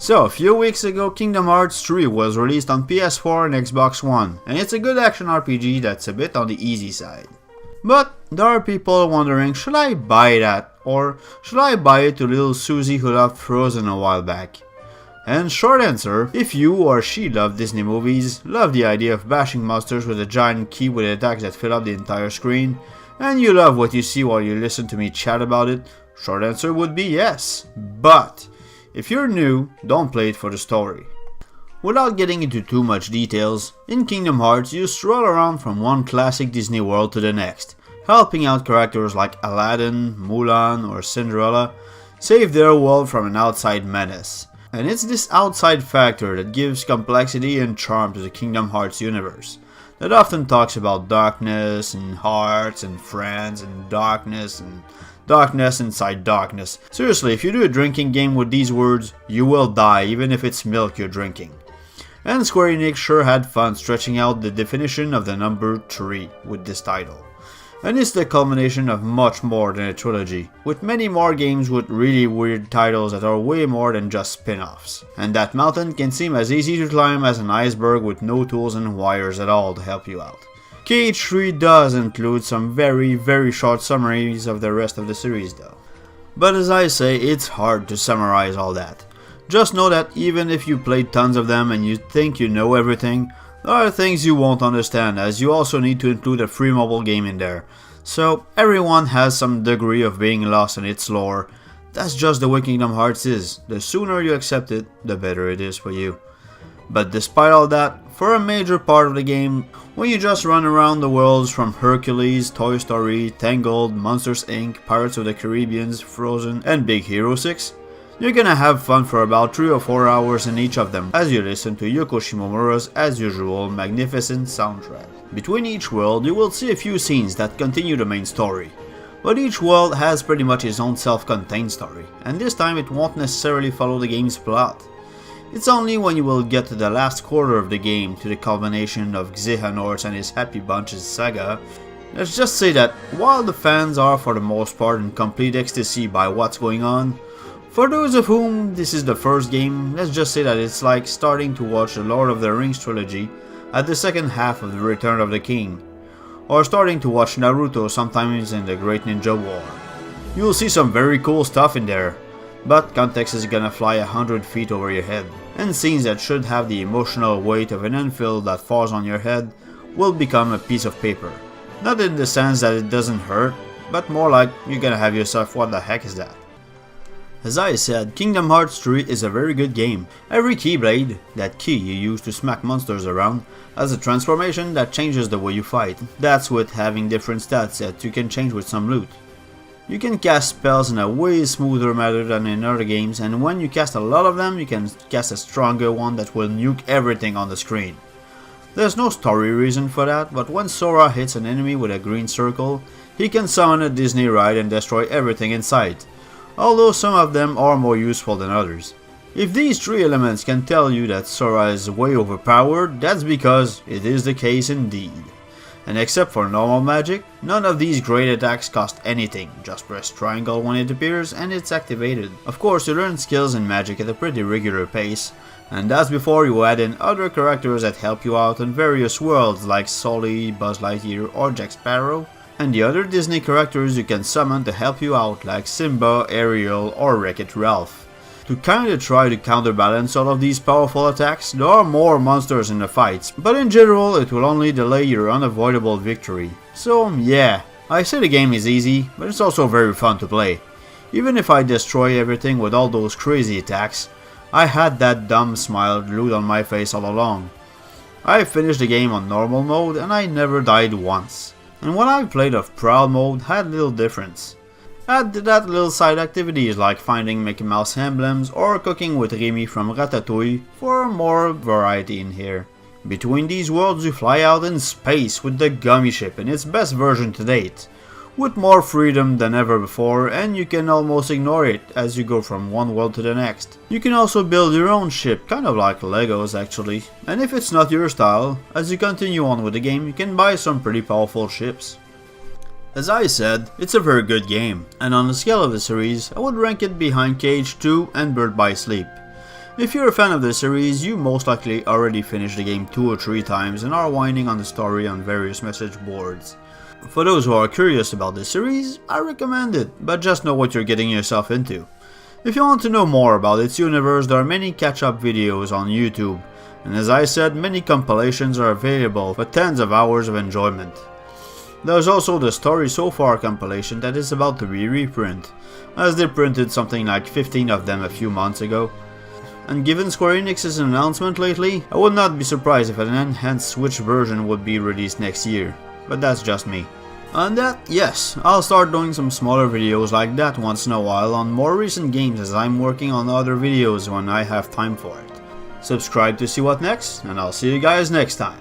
So, a few weeks ago, Kingdom Hearts 3 was released on PS4 and Xbox One, and it's a good action RPG that's a bit on the easy side. But there are people wondering, should I buy that, or should I buy it to little Susie who loved Frozen a while back? And short answer, if you or she love Disney movies, love the idea of bashing monsters with a giant key with attacks that fill up the entire screen, and you love what you see while you listen to me chat about it, short answer would be yes. But if you're new, don't play it for the story. Without getting into too much details, in Kingdom Hearts you stroll around from one classic Disney world to the next, helping out characters like Aladdin, Mulan or Cinderella save their world from an outside menace. And it's this outside factor that gives complexity and charm to the Kingdom Hearts universe, that often talks about darkness and hearts and friends and darkness inside darkness. Seriously, if you do a drinking game with these words, you will die even if it's milk you're drinking. And Square Enix sure had fun stretching out the definition of the number 3 with this title. And it's the culmination of much more than a trilogy, with many more games with really weird titles that are way more than just spin-offs. And that mountain can seem as easy to climb as an iceberg with no tools and wires at all to help you out. KH3 does include some very short summaries of the rest of the series though. But as I say, it's hard to summarize all that. Just know that even if you played tons of them and you think you know everything, there are things you won't understand, as you also need to include a free mobile game in there. So everyone has some degree of being lost in its lore. That's just the way Kingdom Hearts is. The sooner you accept it, the better it is for you. But despite all that, for a major part of the game, when you just run around the worlds from Hercules, Toy Story, Tangled, Monsters Inc., Pirates of the Caribbean, Frozen, and Big Hero 6, you're gonna have fun for about 3 or 4 hours in each of them as you listen to Yoko Shimomura's, as usual, magnificent soundtrack. Between each world, you will see a few scenes that continue the main story, but each world has pretty much its own self-contained story, and this time it won't necessarily follow the game's plot. It's only when you will get to the last quarter of the game, to the culmination of Xehanort and his Happy Bunches saga. Let's just say that while the fans are for the most part in complete ecstasy by what's going on, for those of whom this is the first game, let's just say that it's like starting to watch the Lord of the Rings trilogy at the second half of the Return of the King, or starting to watch Naruto sometimes in the Great Ninja War. You'll see some very cool stuff in there, but context is gonna fly 100 feet over your head, and scenes that should have the emotional weight of an anvil that falls on your head will become a piece of paper. Not in the sense that it doesn't hurt, but more like you're gonna have yourself, what the heck is that? As I said, Kingdom Hearts 3 is a very good game. Every Keyblade, that key you use to smack monsters around, has a transformation that changes the way you fight. That's with having different stats that you can change with some loot. You can cast spells in a way smoother manner than in other games, and when you cast a lot of them, you can cast a stronger one that will nuke everything on the screen. There's no story reason for that, but when Sora hits an enemy with a green circle, he can summon a Disney ride and destroy everything in sight, although some of them are more useful than others. If these 3 elements can tell you that Sora is way overpowered, that's because it is the case indeed. And except for normal magic, none of these great attacks cost anything, just press triangle when it appears and it's activated. Of course, you learn skills in magic at a pretty regular pace, and that's before you add in other characters that help you out in various worlds like Sully, Buzz Lightyear or Jack Sparrow, and the other Disney characters you can summon to help you out like Simba, Ariel or Wreck-It Ralph. To kinda try to counterbalance all of these powerful attacks, there are more monsters in the fights, but in general it will only delay your unavoidable victory. So yeah, I say the game is easy, but it's also very fun to play. Even if I destroy everything with all those crazy attacks, I had that dumb smile glued on my face all along. I finished the game on normal mode and I never died once. And when I played off Proud mode had little difference. Add to that little side activities like finding Mickey Mouse emblems or cooking with Remy from Ratatouille for more variety in here. Between these worlds you fly out in space with the Gummy Ship in its best version to date, with more freedom than ever before, and you can almost ignore it as you go from one world to the next. You can also build your own ship, kind of like Legos actually, and if it's not your style, as you continue on with the game you can buy some pretty powerful ships. As I said, it's a very good game, and on the scale of the series, I would rank it behind KH2 and Birth by Sleep. If you're a fan of the series, you most likely already finished the game 2 or 3 times and are whining on the story on various message boards. For those who are curious about the series, I recommend it, but just know what you're getting yourself into. If you want to know more about its universe, there are many catch-up videos on YouTube, and as I said, many compilations are available for tens of hours of enjoyment. There's also the Story So Far compilation that is about to be reprint, as they printed something like 15 of them a few months ago. And given Square Enix's announcement lately, I would not be surprised if an enhanced Switch version would be released next year, but that's just me. On that, yes, I'll start doing some smaller videos like that once in a while on more recent games as I'm working on other videos when I have time for it. Subscribe to see what next, and I'll see you guys next time.